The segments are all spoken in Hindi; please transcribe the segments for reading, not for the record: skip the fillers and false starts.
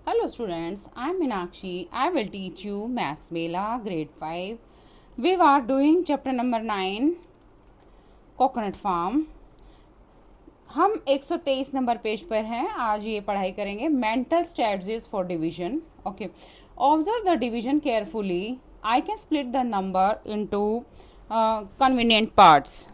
Hello students, I am Meenakshi. I will teach you Maths Mela grade 5. We are doing chapter number 9 Coconut Farm. हम 123 नंबर पेज पर हैं. आज ये पढ़ाई करेंगे mental strategies for division. Okay, observe the division carefully. I can split the number into convenient parts.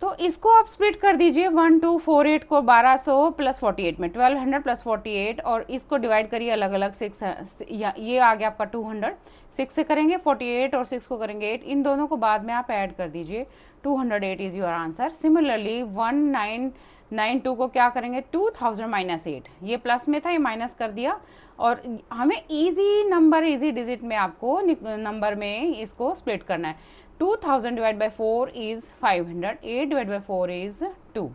तो इसको आप स्प्लिट कर दीजिए 1248 को 1200 प्लस 48 में 1200 प्लस 48 और इसको डिवाइड करिए अलग अलग 6. ये आ गया आपका 200. 6 से करेंगे 48 और 6 को करेंगे 8. इन दोनों को बाद में आप ऐड कर दीजिए. 208 इज योर आंसर. सिमिलरली 1992 को क्या करेंगे 2000 माइनस 8. ये प्लस में था, ये माइनस कर दिया. और हमें इजी नंबर, इजी डिजिट में आपको नंबर में इसको स्प्लिट करना है. 2000 divide by 4 is 500. 8 divide by 4 is 2.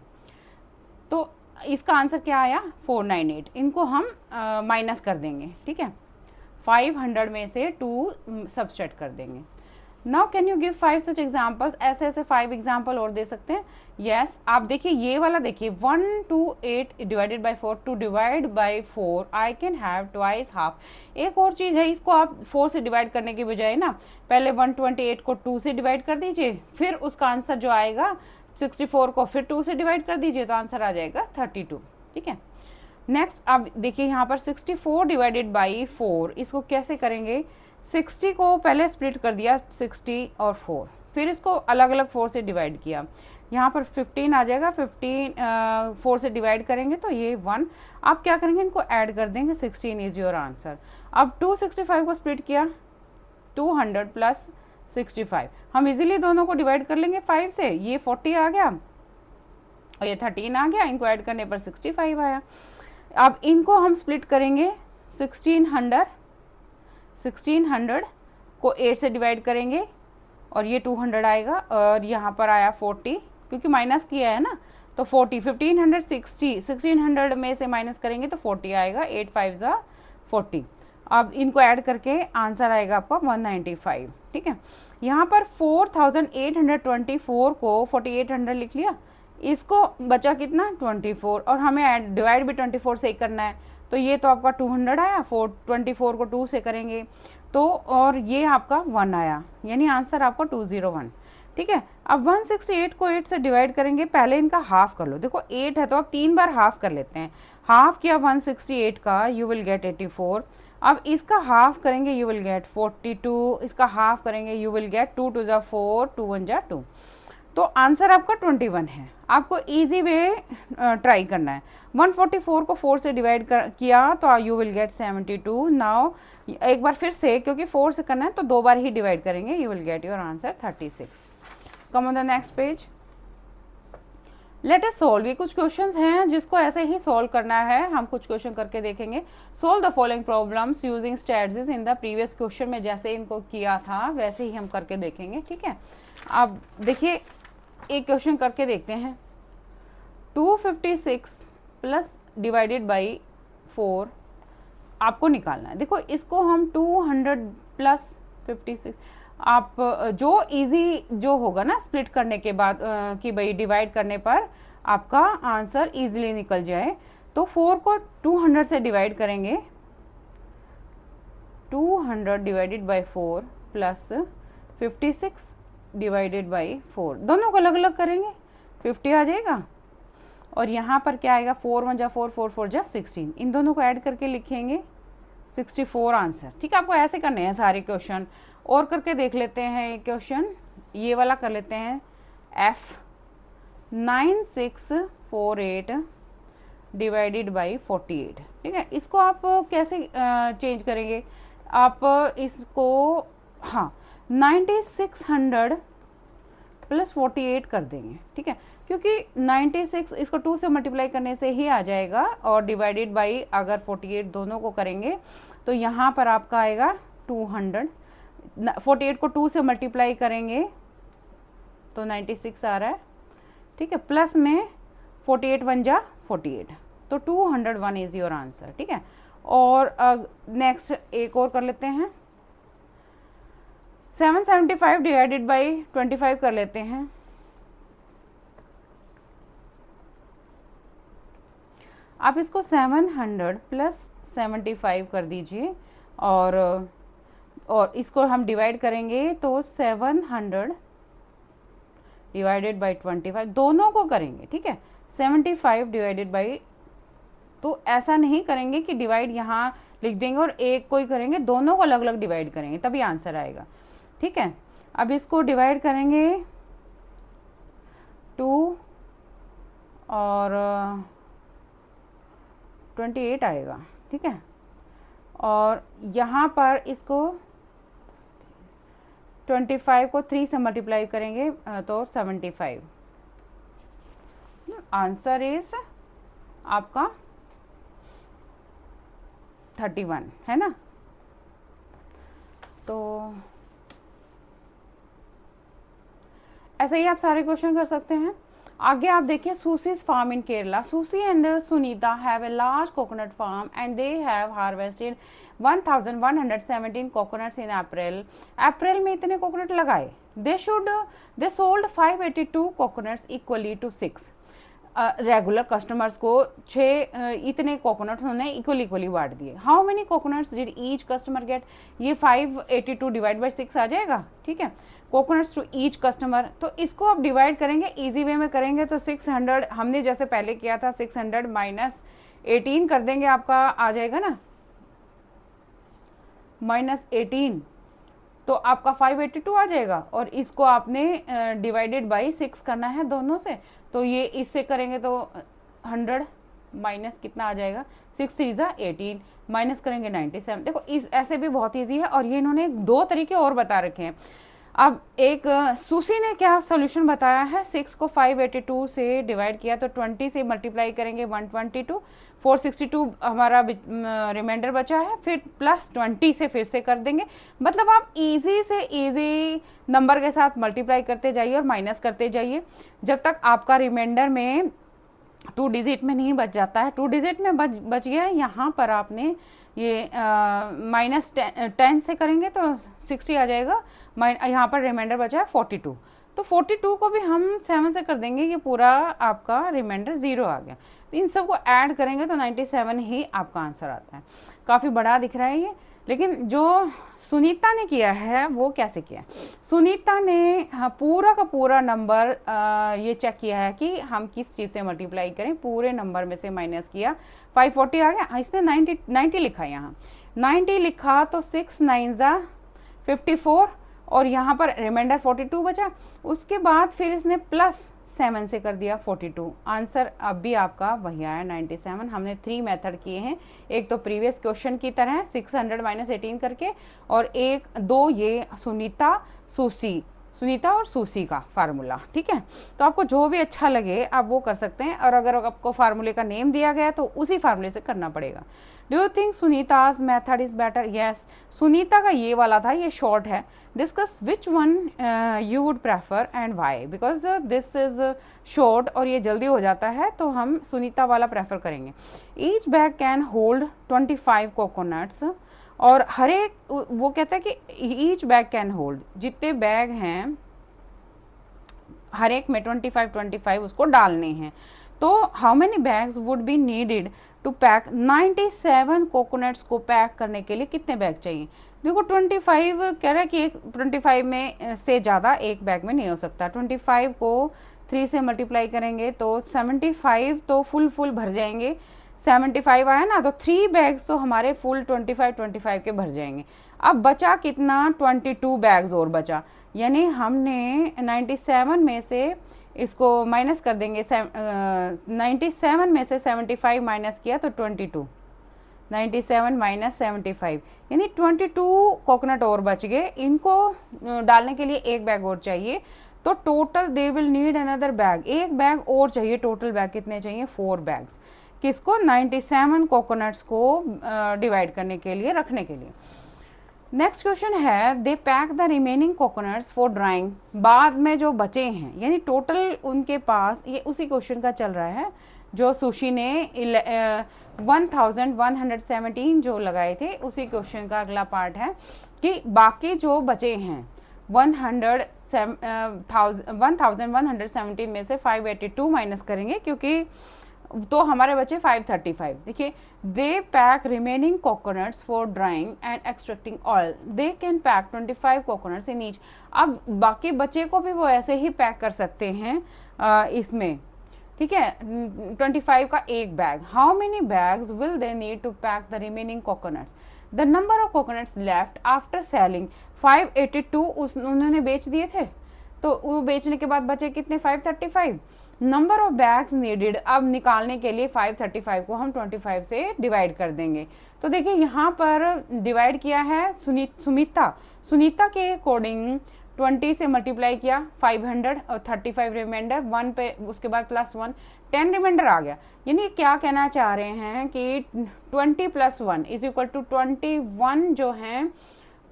तो इसका आंसर क्या आया 498. इनको हम माइनस कर देंगे. ठीक है, 500 में से 2 सब्सट्रैक्ट कर देंगे. Now can you give 5 such examples. ऐसे ऐसे 5 एग्जाम्पल और दे सकते हैं. यस, आप देखिए ये वाला देखिए 128 divided by 4. To divide by 4 I can have twice half. एक और चीज़ है, इसको आप 4 से डिवाइड करने की बजाय ना पहले 128 को 2 से डिवाइड कर दीजिए, फिर उसका आंसर जो आएगा 64 को फिर 2 से डिवाइड कर दीजिए तो आंसर आ जाएगा 32. ठीक है, नेक्स्ट अब देखिए यहाँ पर 64 डिवाइडेड बाई 4. इसको कैसे करेंगे. 60 को पहले स्प्लिट कर दिया 60 और 4, फिर इसको अलग अलग 4 से डिवाइड किया. यहाँ पर 15 आ जाएगा. 15 4 से डिवाइड करेंगे तो ये 1. आप क्या करेंगे, इनको ऐड कर देंगे. 16 इज योर आंसर. अब 265 को स्प्लिट किया 200 प्लस 65. हम इजीली दोनों को डिवाइड कर लेंगे 5 से. ये 40 आ गया और ये 13 आ गया. इनको ऐड करने पर 65 आया. अब इनको हम स्प्लिट करेंगे 1600 को 8 से डिवाइड करेंगे और ये 200 आएगा. और यहाँ पर आया 40 क्योंकि माइनस किया है ना, तो 40. 1560 1600 में से माइनस करेंगे तो 40 आएगा. 8 5 ज़ा 40. अब इनको ऐड करके आंसर आएगा आपका 195. ठीक है, यहाँ पर 4824 को 4800 लिख लिया. इसको बचा कितना 24 और हमें डिवाइड भी 24 से ही करना है. तो ये तो आपका 200 आया. 24 को 2 से करेंगे तो और ये आपका 1 आया, यानी आंसर आपका 201. ठीक है, अब 168 को 8 से डिवाइड करेंगे. पहले इनका हाफ कर लो. देखो 8 है तो आप 3 बार हाफ कर लेते हैं. हाफ किया 168 का, यू विल गेट 84. अब इसका हाफ करेंगे यू विल गेट 42. इसका हाफ करेंगे यू विल गेट 2 2 ज़ा 4 2 1 ज़ा 2. तो आंसर आपका 21 है. आपको इजी वे ट्राई करना है. 144 को 4 से डिवाइड किया तो यू विल गेट 72. नाउ एक बार फिर से, क्योंकि 4 से करना है तो 2 बार ही डिवाइड करेंगे. You will get your answer 36. Come on the next page. Let us solve. ये कुछ क्वेश्चंस हैं जिसको ऐसे ही सॉल्व करना है. हम कुछ क्वेश्चन करके देखेंगे. Solve the following problems using strategies in the previous question में जैसे इनको किया था वैसे ही हम करके देखेंगे. ठीक है, अब देखिए एक क्वेश्चन करके देखते हैं. 256 प्लस डिवाइडेड बाई 4 आपको निकालना है. देखो इसको हम 200 प्लस 56, आप जो इजी जो होगा ना स्प्लिट करने के बाद कि भाई डिवाइड करने पर आपका आंसर इजीली निकल जाए, तो 4 को 200 से डिवाइड करेंगे. 200 divided by 4 plus 56 divided by 4. दोनों को अलग अलग करेंगे 50 आ जाएगा. और यहाँ पर क्या आएगा 4 1 जा 4 4 4 जा 16. इन दोनों को ऐड करके लिखेंगे 64 आंसर. ठीक है, आपको ऐसे करने हैं सारे क्वेश्चन. और करके देख लेते हैं एक क्वेश्चन. ये वाला कर लेते हैं. F 9648 divided by 48. ठीक है, इसको आप कैसे चेंज करेंगे. आप इसको हाँ 9600 प्लस 48 कर देंगे. ठीक है, क्योंकि 96 इसको 2 से मल्टीप्लाई करने से ही आ जाएगा और डिवाइडेड बाई अगर 48 दोनों को करेंगे तो यहाँ पर आपका आएगा 200. 48 को 2 से मल्टीप्लाई करेंगे तो 96 आ रहा है. ठीक है, प्लस में 48 1 जा 48, तो 201 इज योर आंसर. ठीक है, और नेक्स्ट एक और कर लेते हैं. 775 डिवाइडेड बाई 25 कर लेते हैं. आप इसको 700 प्लस 75 कर दीजिए, और इसको हम डिवाइड करेंगे तो 700 डिवाइडेड बाई 25, दोनों को करेंगे, ठीक है। 75 डिवाइडेड बाई, तो ऐसा नहीं करेंगे कि डिवाइड यहाँ लिख देंगे और एक को ही करेंगे, दोनों को अलग अलग डिवाइड करेंगे, तभी आंसर आएगा, ठीक है। अब इसको डिवाइड करेंगे 2 और 28 आएगा, ठीक है। और यहाँ पर इसको 25 को 3 से मल्टीप्लाई करेंगे तो 75। आंसर इज आपका 31 है ना। तो ऐसे ही आप सारे क्वेश्चन कर सकते हैं। आगे आप देखिए, Sushi's farm in Kerala. Sushi and Sunita have a large coconut farm and they have harvested 1117 coconuts in April. अप्रैल में इतने कोकोनट लगाए। They sold 582 coconuts equally to 6. Regular customers को 6 इतने कोकोनट्स उन्होंने इक्वली बांट दिए। How many coconuts did each customer get, ये 582 डिवाइड बाई 6 आ जाएगा, ठीक है। कोकोनट्स टू ईच कस्टमर, तो इसको आप डिवाइड करेंगे, इजी वे में करेंगे तो 600 हमने जैसे पहले किया था 600 माइनस 18 कर देंगे, आपका आ जाएगा ना माइनस 18, तो आपका 582 आ जाएगा। और इसको आपने डिवाइडेड बाई 6 करना है दोनों से, तो ये इससे करेंगे तो 100 माइनस कितना आ जाएगा, 6 3 जा 18 माइनस करेंगे 97। देखो इस ऐसे भी बहुत ईजी है, और ये इन्होंने 2 तरीके और बता रखे हैं। अब एक सुशी ने क्या सोल्यूशन बताया है, 6 को 582 से डिवाइड किया तो 20 से मल्टीप्लाई करेंगे 122, 462 हमारा रिमाइंडर बचा है, फिर प्लस 20 से फिर से कर देंगे। मतलब आप इजी से इजी नंबर के साथ मल्टीप्लाई करते जाइए और माइनस करते जाइए जब तक आपका रिमाइंडर में 2 डिजिट में नहीं बच जाता है। 2 डिजिट में बच गया है, यहाँ पर आपने ये माइनस 10 से करेंगे तो 60 आ जाएगा, यहाँ पर रिमाइंडर बचा है 42, तो 42 को भी हम 7 से कर देंगे, ये पूरा आपका रिमाइंडर 0 आ गया। तो इन सबको ऐड करेंगे तो 97 ही आपका आंसर आता है। काफ़ी बड़ा दिख रहा है ये, लेकिन जो सुनीता ने किया है वो कैसे किया है, सुनीता ने पूरा का पूरा नंबर ये चेक किया है कि हम किस चीज़ से मल्टीप्लाई करें, पूरे नंबर में से माइनस किया, 540 आ गया, इसने 90 लिखा, यहाँ 90 लिखा तो 6 9 जा 54 और यहाँ पर रिमाइंडर 42 बचा। उसके बाद फिर इसने प्लस 7 से कर दिया 42। आंसर अब भी आपका वही आया 97। हमने 3 मेथड किए हैं, एक तो प्रीवियस क्वेश्चन की तरह 600 माइनस 18 करके, और एक 2 ये सुनीता और सुशी का फार्मूला, ठीक है। तो आपको जो भी अच्छा लगे आप वो कर सकते हैं, और अगर आपको फार्मूले का नेम दिया गया तो उसी फार्मूले से करना पड़ेगा। Do you think Sunita's method is better? Yes, Sunita का ये वाला था, ये शॉर्ट है। Discuss which one you would prefer and why, because this is short और ये जल्दी हो जाता है, तो हम सुनीता वाला प्रेफर करेंगे। Each bag can hold 25 coconuts, और हर एक वो कहता है कि ईच बैग कैन होल्ड, जितने बैग हैं हर एक में 25 उसको डालने हैं। तो how many bags would be needed to pack 97 coconuts को पैक करने के लिए कितने बैग चाहिए? देखो 25 कह रहा है कि 25 में से ज़्यादा एक बैग में नहीं हो सकता। 25 को 3 से मल्टीप्लाई करेंगे तो 75 तो फुल भर जाएंगे। 75 आया ना, तो 3 बैग्स तो हमारे फुल 25 के भर जाएंगे। अब बचा कितना, 22 बैग्स और बचा, यानी हमने 97 में से इसको माइनस कर देंगे। 97 में से 75 माइनस किया तो 22, 97 माइनस 75 यानी 22 कोकोनट और बच गए। इनको डालने के लिए एक बैग और चाहिए, तो total they will need another bag, एक बैग और चाहिए। टोटल बैग कितने चाहिए? 4 बैग्स। किसको? 97 कोकोनट्स को डिवाइड करने के लिए, रखने के लिए। नेक्स्ट क्वेश्चन है, they pack the remaining coconuts for drying. बाद में जो बचे हैं, यानी टोटल उनके पास, ये उसी क्वेश्चन का चल रहा है जो सुशी ने 1117 जो लगाए थे, उसी क्वेश्चन का अगला पार्ट है कि बाकी जो बचे हैं 1117 में से 582 माइनस करेंगे, क्योंकि तो हमारे बचे 535। देखिए, they pack remaining coconuts for drying and extracting oil, they can pack 25 coconuts in each. अब बाकी बचे को भी वो ऐसे ही पैक कर सकते हैं इसमें, ठीक है, 25 का एक बैग। How many bags will they need to pack the remaining coconuts, the number of coconuts left after selling 582 उन्होंने बेच दिए थे, तो वो बेचने के बाद बचे कितने 535। नंबर ऑफ बैग्स नीडेड, अब निकालने के लिए 535 को हम 25 से डिवाइड कर देंगे। तो देखिए यहाँ पर डिवाइड किया है सुनीता के अकॉर्डिंग 20 से मल्टीप्लाई किया 500 और 35 रिमाइंडर 1 पे, उसके बाद +1 10 रिमाइंडर आ गया। यानी क्या कहना चाह रहे हैं कि 20 + 1 = 21 जो हैं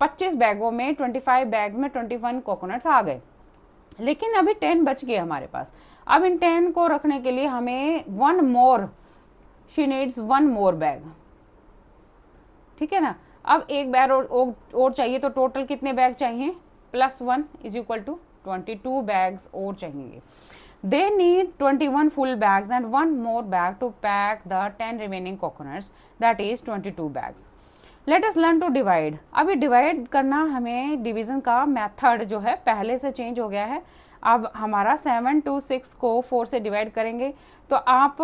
25 बैगों में 25 बैग में 21 कोकोनट्स आ गए। लेकिन अभी 10 बच गए हमारे पास। अब इन 10 को रखने के लिए हमें शी नीड्स 1 मोर बैग, ठीक है ना। अब एक बैग और चाहिए, तो टोटल कितने बैग चाहिए, +1 = 22 बैग्स और चाहिए। They need 21 full bags and 1 more bag to pack the 10 remaining coconuts, that is 22 bags. Let us learn to divide. अभी डिवाइड करना, हमें डिवीजन का मेथड जो है पहले से चेंज हो गया है। अब हमारा 7 to 6 को 4 से डिवाइड करेंगे। तो आप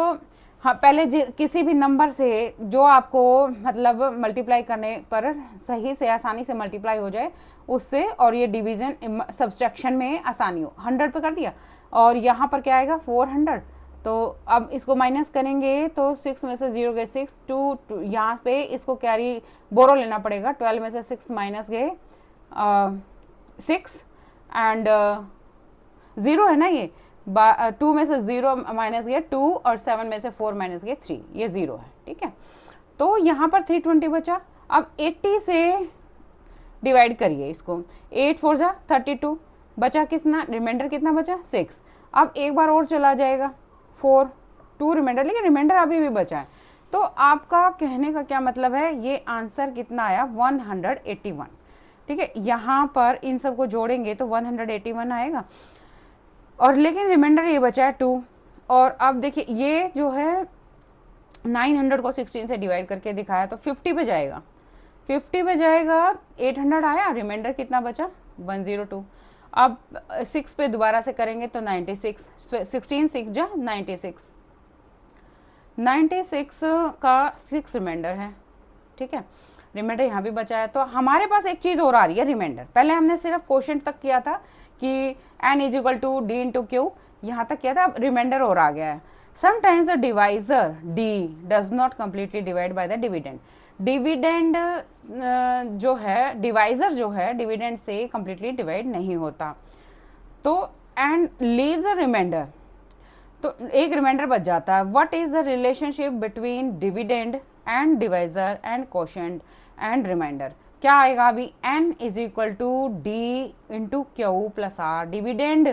पहले किसी भी नंबर से जो आपको मतलब मल्टीप्लाई करने पर सही से आसानी से मल्टीप्लाई हो जाए उससे, और ये डिवीजन सब्सट्रैक्शन में आसानी हो, 100 पे कर दिया और यहाँ पर क्या आएगा 400। तो अब इसको माइनस करेंगे तो 6 में से 0 गए 6, 2 यहाँ पे इसको कैरी बोरो लेना पड़ेगा, 12 में से 6 माइनस गए 6 एंड 0 है ना, ये 2 में से 0 माइनस गया 2 और 7 में से 4 माइनस गया 3, ये 0 है, ठीक है। तो यहाँ पर 320 बचा। अब 80 से डिवाइड करिए इसको, 8 4 जा 32 बचा, कितना रिमाइंडर कितना बचा 6। अब एक बार और चला जाएगा 4 2 रिमाइंडर, लेकिन रिमाइंडर अभी भी बचा है। तो आपका कहने का क्या मतलब है, ये आंसर कितना आया 181, ठीक है। यहाँ पर इन सबको जोड़ेंगे तो 181 आएगा, और लेकिन रिमाइंडर ये बचा है 2। और अब देखिए ये जो है 900 को 16 से डिवाइड करके दिखाया तो 50 पे जाएगा, 50 पे जाएगा, 800 आया, रिमाइंडर कितना बचा 102। अब 6 पे दोबारा से करेंगे तो 96, 16 6 जा 96, 96 का 6 रिमाइंडर है, ठीक है। रिमाइंडर यहाँ भी बचा है। तो हमारे पास एक चीज़ और आ रही है रिमाइंडर। पहले हमने सिर्फ क्वोशंट तक किया था कि n = d × q, यहाँ तक किया था, अब रिमाइंडर और आ गया है। Sometimes the divisor d does not completely divide by the dividend. Dividend जो है, डिवाइजर जो है डिविडेंड से कम्प्लीटली डिवाइड नहीं होता, तो एंड लीव्स अ रिमाइंडर, तो एक रिमाइंडर बच जाता है। What is the relationship between dividend and divisor and quotient and remainder, क्या आएगा अभी, n = d × q + r, dividend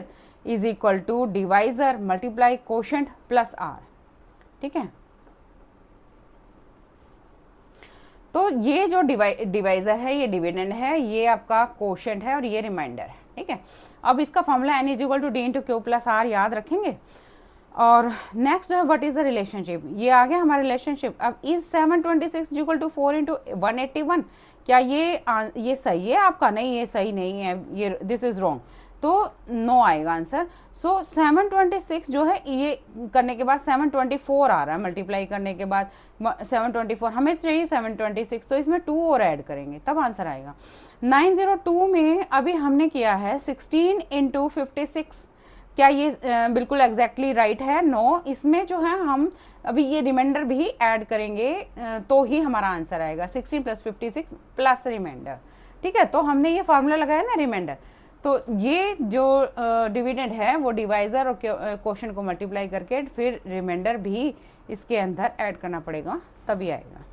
= divisor multiply quotient + r, ठीक है। तो ये जो डिवाइजर है ये डिविडेंड है, ये आपका क्वोशंट है और ये रिमाइंडर है, ठीक है। अब इसका formula n = d × q + r याद रखेंगे। और नेक्स्ट जो है व्हाट इज द रिलेशनशिप, ये आ गया हमारा रिलेशनशिप। अब इज 726 = 4 × 181, क्या ये सही है आपका, नहीं ये सही नहीं है, ये दिस इज रॉन्ग, तो नो आएगा आंसर। सो 726 जो है ये करने के बाद 724 आ रहा है, मल्टीप्लाई करने के बाद 724, हमें चाहिए 726, तो इसमें 2 और ऐड करेंगे तब आंसर आएगा। 902 में अभी हमने किया है 16 × 56, क्या ये बिल्कुल एग्जैक्टली राइट है, नो। इसमें जो है हम अभी ये रिमाइंडर भी ऐड करेंगे तो ही हमारा आंसर आएगा, 16 + 56 + रिमाइंडर, ठीक है। तो हमने ये फार्मूला लगाया ना रिमाइंडर, तो ये जो डिविडेंड है वो डिवाइजर और क्वोशंट को मल्टीप्लाई करके फिर रिमाइंडर भी इसके अंदर ऐड करना पड़ेगा तभी आएगा।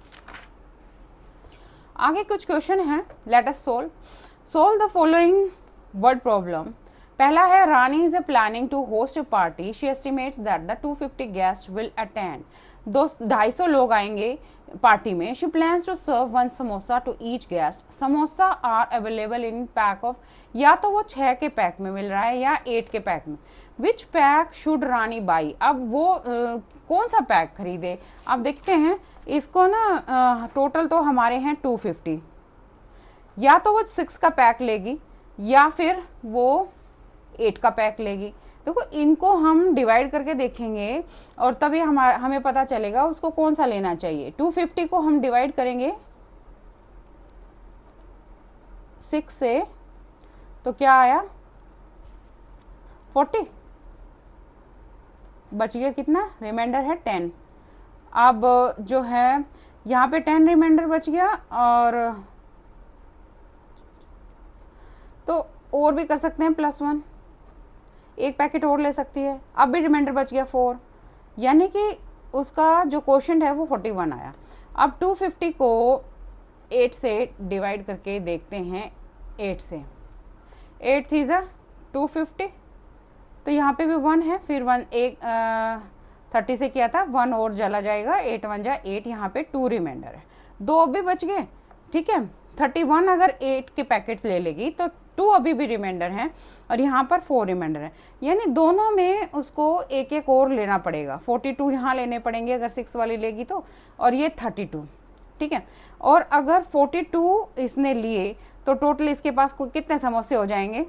आगे कुछ क्वेश्चन है, let us solve the following word problem. पहला है, Rani is planning to host a party, she estimates that the 250 guest will attend, 250 लोग आएंगे पार्टी में। She plans to serve 1 samosa to each guest, samosa are available in pack of, या तो वो 6 के पैक में मिल रहा है या 8 के पैक में। विच पैक शुड रानी बाई, अब वो कौन सा पैक खरीदे। अब देखते हैं इसको ना, टोटल तो हमारे हैं 250, या तो वो 6 का पैक लेगी या फिर वो 8 का पैक लेगी। देखो इनको हम डिवाइड करके देखेंगे और तभी हमें पता चलेगा उसको कौन सा लेना चाहिए। 250 को हम डिवाइड करेंगे 6 से, तो क्या आया 40, बच गया कितना, रिमाइंडर है 10। अब जो है यहाँ पे 10 रिमाइंडर बच गया, और तो और भी कर सकते हैं +1, एक पैकेट और ले सकती है। अब भी रिमाइंडर बच गया 4, यानी कि उसका जो क्वोशंट है वो 41 आया। अब 250 को 8 से डिवाइड करके देखते हैं, 8 से, 8 थी 250, तो यहाँ पे भी 1 है, फिर 1 एक 30 से किया था, 1 और चला जाएगा, 8 1 जा 8, यहाँ पे 2 रिमाइंडर है, 2 अभी बच गए। ठीक है, 31 अगर 8 के पैकेट्स ले लेगी तो 2 अभी भी रिमाइंडर हैं, और यहाँ पर 4 रिमाइंडर है, यानी दोनों में उसको एक एक और लेना पड़ेगा। 42 यहाँ लेने पड़ेंगे अगर 6 वाली लेगी तो, और ये 32। ठीक है, और अगर 42 इसने लिए तो टोटल इसके पास कितने समोसे हो जाएंगे,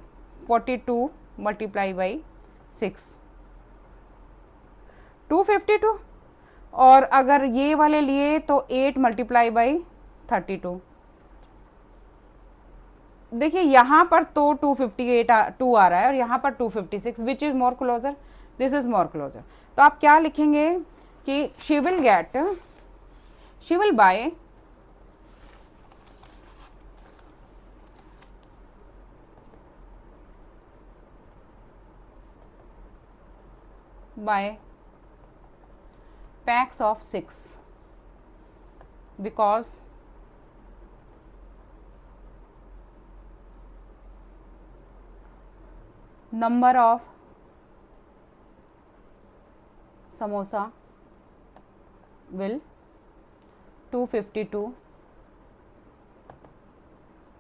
42 मल्टीप्लाई बाई 6, 252, और अगर ये वाले लिए तो 8 मल्टीप्लाई बाई 32। देखिए यहाँ पर तो 258 आ रहा है और यहाँ पर 256, which is more closer, this is more closer. तो आप क्या लिखेंगे कि she will buy packs of 6 because number of samosa will 252,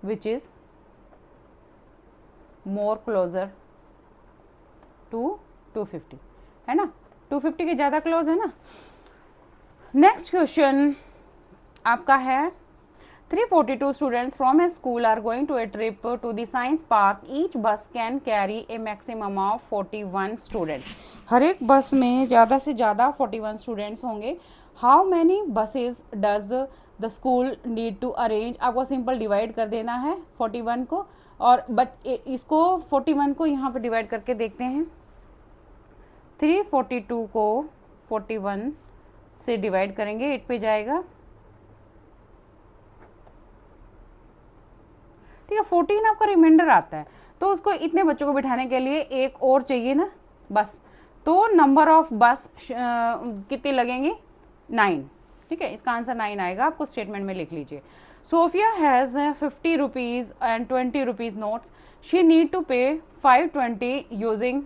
which is more closer to 250, है ना, 250 के ज़्यादा क्लोज है ना। नेक्स्ट क्वेश्चन आपका है 342 students from a school are going to a trip to the science park, each bus can carry a maximum of 41 students. हर एक बस में ज़्यादा से ज़्यादा 41 स्टूडेंट्स होंगे। How many buses does the school need to arrange, आपको सिंपल डिवाइड कर देना है 41 को, और इसको 41 को यहाँ पर डिवाइड करके देखते हैं। 342 को 41 से डिवाइड करेंगे, 8 पे जाएगा, ठीक है। 14 आपका रिमाइंडर आता है, तो उसको इतने बच्चों को बिठाने के लिए एक और चाहिए ना बस, तो नंबर ऑफ बस कितने लगेंगे, 9। ठीक है, इसका आंसर 9 आएगा, आपको स्टेटमेंट में लिख लीजिए। Sophia has 50 rupees and 20 rupees notes, she need to pay 520 using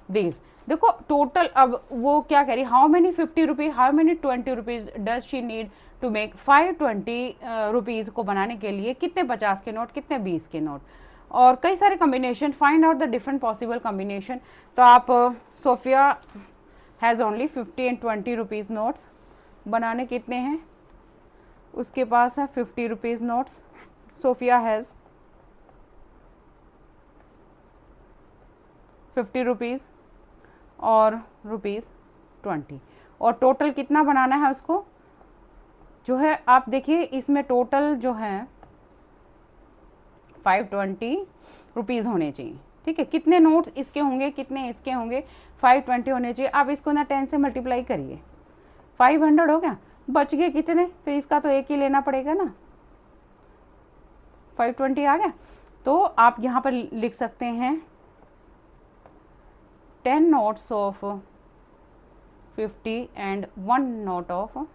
this. देखो टोटल, अब वो क्या कह रही, how many 50 rupees, how many 20 rupees does she need to make 520 rupees को बनाने के लिए कितने 50 के नोट, कितने 20 के नोट, और कई सारे combination, find out the different possible combination. तो आप Sophia has only 50 and 20 rupees notes, बनाने कितने हैं, उसके पास है 50 rupees notes. Sophia has 50 rupees और ₹20, और टोटल कितना बनाना है उसको, जो है आप देखिए इसमें टोटल जो है 520 रुपीज़ होने चाहिए। ठीक है, कितने नोट्स इसके होंगे, कितने इसके होंगे, 520 होने चाहिए। आप इसको ना 10 से मल्टीप्लाई करिए, 500 हो गया, बच गए कितने, फिर इसका तो एक ही लेना पड़ेगा ना, 520 आ गया। तो आप यहाँ पर लिख सकते हैं 10 notes of 50 and 1 note of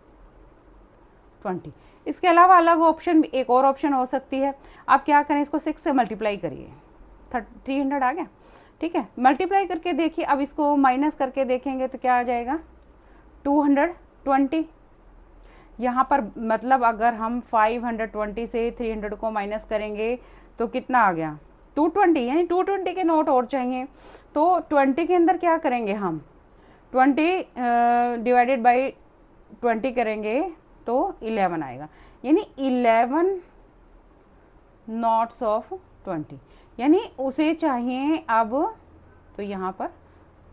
20। इसके अलावा अलग ऑप्शन, एक और ऑप्शन हो सकती है, आप क्या करें, इसको 6 से मल्टीप्लाई करिए, 300 आ गया। ठीक है, मल्टीप्लाई करके देखिए, अब इसको माइनस करके देखेंगे तो क्या आ जाएगा, 220। यहाँ पर मतलब अगर हम 520 से 300 को माइनस करेंगे तो कितना आ गया, 220 यानी 220 के नोट और चाहिए। तो 20 के अंदर क्या करेंगे हम, 20 डिवाइडेड बाई 20 करेंगे तो 11 आएगा, यानी 11 नोट्स ऑफ 20, यानी उसे चाहिए अब, तो यहाँ पर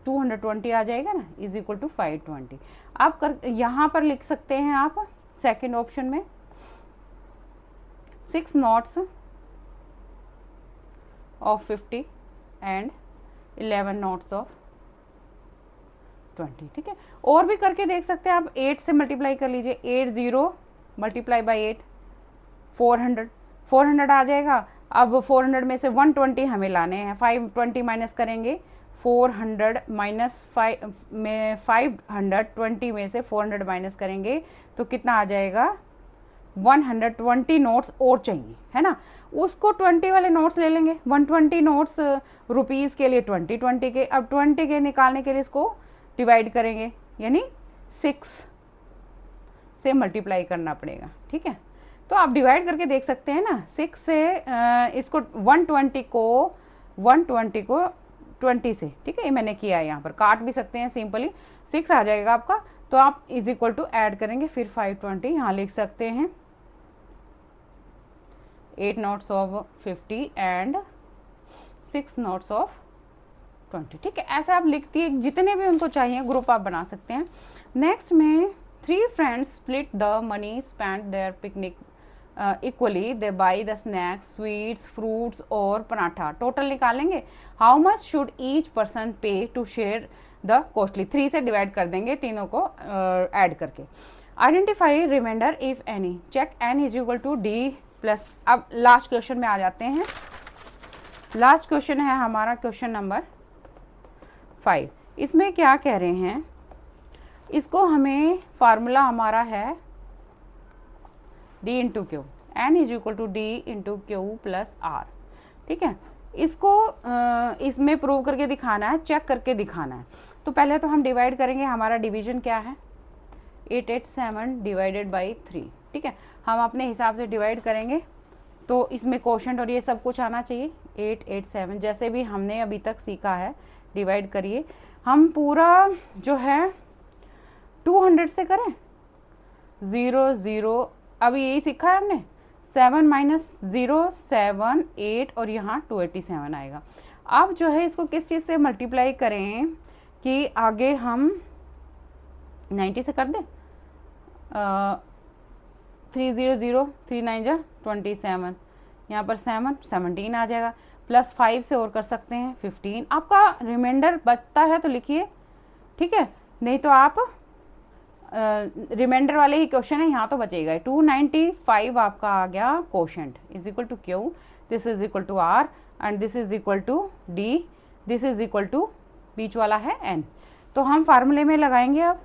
220 आ जाएगा ना, इज इक्वल टू 520। आप कर यहाँ पर लिख सकते हैं आप सेकेंड ऑप्शन में 6 notes of 50 and 11 notes of 20। ठीक है, और भी करके देख सकते हैं आप। 8 से मल्टीप्लाई कर लीजिए, 8 0 मल्टीप्लाई बाई 8 400 आ जाएगा। अब 400 में से 120 हमें लाने हैं, 520 माइनस करेंगे, 400 माइनस 5 में 520 में से 400 माइनस करेंगे तो कितना आ जाएगा, 120 नोट्स और चाहिए, है ना। उसको 20 वाले नोट्स ले लेंगे, 120 नोट्स रुपीज़ के लिए 20 के। अब 20 के निकालने के लिए इसको डिवाइड करेंगे, यानी 6 से मल्टीप्लाई करना पड़ेगा। ठीक है, तो आप डिवाइड करके देख सकते हैं ना, 6 से इसको 120 को 20 से, ठीक है, ये मैंने किया है, यहाँ पर काट भी सकते हैं सिंपली, 6 आ जाएगा आपका। तो आप इज इक्वल टू ऐड करेंगे फिर 520, यहाँ लिख सकते हैं 8 notes of 50 and 6 notes of 20। ठीक है, ऐसे आप लिखती है, जितने भी उनको चाहिए ग्रुप आप बना सकते हैं। नेक्स्ट में 3 friends split the money spend their picnic equally, they buy the snacks, sweets, fruits और पराठा। टोटल निकालेंगे, how much should each person pay to share the costly. 3 से डिवाइड कर देंगे तीनों को ऐड करके। Identify remainder if any, check n is equal to d plus. अब लास्ट क्वेश्चन में आ जाते हैं। लास्ट क्वेश्चन है हमारा क्वेश्चन नंबर 5। इसमें क्या कह रहे हैं, इसको हमें फार्मूला हमारा है d into q, n is equal to d into q plus r. ठीक है, इसको इसमें प्रूव करके दिखाना है, चेक करके दिखाना है। तो पहले तो हम डिवाइड करेंगे, हमारा डिवीजन क्या है 887 डिवाइडेड बाई 3। ठीक है, हम अपने हिसाब से डिवाइड करेंगे, तो इसमें क्वोशंट और ये सब कुछ आना चाहिए। 887 जैसे भी हमने अभी तक सीखा है, डिवाइड करिए। हम पूरा जो है 200 से करें, 0 0, अभी यही सीखा है हमने, 7 माइनस 0 7 8 और यहाँ 287 आएगा। अब जो है इसको किस चीज़ से मल्टीप्लाई करें कि आगे हम 90 से कर दें, 3 0 0 3 9 जा 27, यहाँ पर 17 आ जाएगा, प्लस 5 से और कर सकते हैं 15। आपका रिमाइंडर बचता है तो लिखिए, ठीक है, नहीं तो आप रिमाइंडर वाले ही क्वेश्चन है, यहाँ तो बचेगा। 295 आपका आ गया quotient is equal to Q, this is equal to R and this is equal to D, this is equal to बीच वाला है एन। तो हम फार्मूले में लगाएंगे अब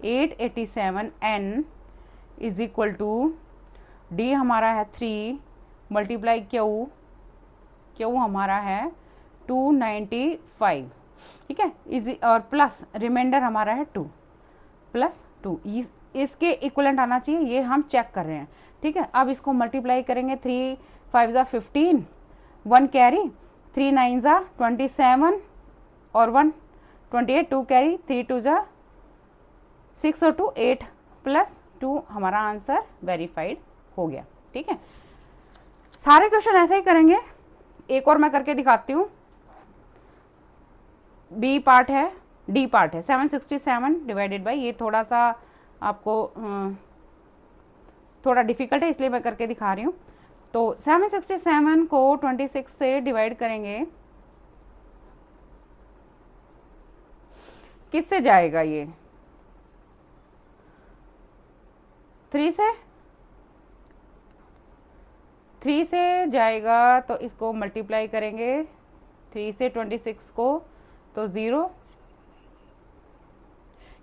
887 n is equal to d हमारा है 3 मल्टीप्लाई क्यू, क्यू हमारा है 295। ठीक है, इज और प्लस रिमाइंडर हमारा है 2 प्लस 2, इसके इक्वलेंट आना चाहिए, ये हम चेक कर रहे हैं। ठीक है, अब इसको मल्टीप्लाई करेंगे, 3 5 ज़ा 15, 1 कैरी, 3 9 ज़ा 27 और 1 28, 2 कैरी, 3 2 ज़ा 6 और 2 8 प्लस 2, हमारा आंसर वेरीफाइड हो गया। ठीक है, सारे क्वेश्चन ऐसे ही करेंगे। एक और मैं करके दिखाती हूँ, बी पार्ट है, डी पार्ट है। 767 डिवाइडेड बाई, ये थोड़ा सा आपको थोड़ा डिफिकल्ट है इसलिए मैं करके दिखा रही हूँ। तो 767 को 26 से डिवाइड करेंगे, किससे जाएगा ये, 3 से जाएगा, तो इसको मल्टीप्लाई करेंगे 3 से 26 को, तो 0,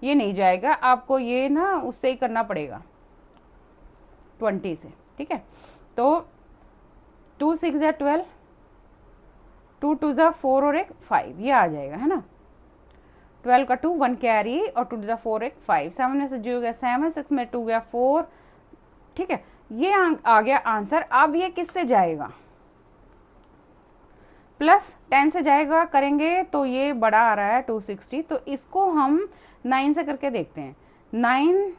ये नहीं जाएगा, आपको ये ना उससे ही करना पड़ेगा 20 से। ठीक है, तो 2 6 ज़ा 12, 2 2 ज़ा 4 और 1 5, ये आ जाएगा, है ना। 12 का 2 1 कैरी और 2 2 ज़ा 4 1 5, 7 में से 0 गया 7, 6 में 2 गया 4। ठीक है, ये आ गया आंसर। अब ये किससे जाएगा, प्लस 10 से जाएगा करेंगे तो ये बड़ा आ रहा है 260, तो इसको हम 9 से करके देखते हैं। 9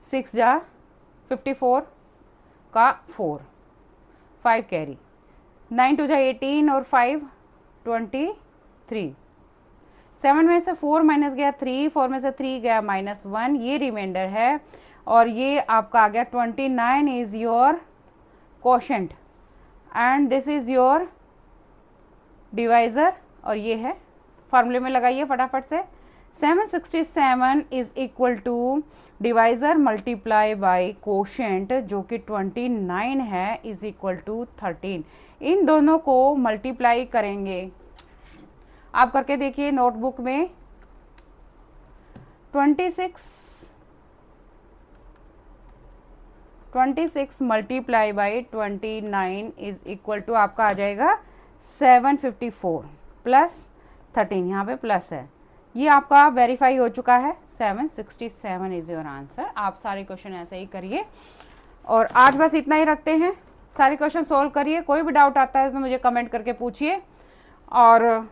6 जा 54 का 4, 5 कैरी, 9 2 जा 18 और 5 23, 7 में से 4 माइनस गया 3, 4 में से 3 गया -1, ये रिमाइंडर है और ये आपका आ गया 29 is your quotient and this is your divisor और ये है, फार्मूले में लगाइए फटाफट से। 767 is equal to divisor multiply by quotient जो कि 29 है इज इक्वल टू 13। इन दोनों को मल्टीप्लाई करेंगे, आप करके देखिए नोटबुक में। 26 multiply by 29 is equal to आपका आ जाएगा 754 प्लस 13, यहाँ पे प्लस है, ये आपका वेरीफाई हो चुका है। 767 इज योर आंसर। आप सारे क्वेश्चन ऐसे ही करिए और आज बस इतना ही रखते हैं। सारे क्वेश्चन सोल्व करिए, कोई भी डाउट आता है तो मुझे कमेंट करके पूछिए और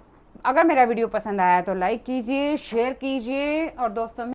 अगर मेरा वीडियो पसंद आया तो लाइक कीजिए, शेयर कीजिए और दोस्तों में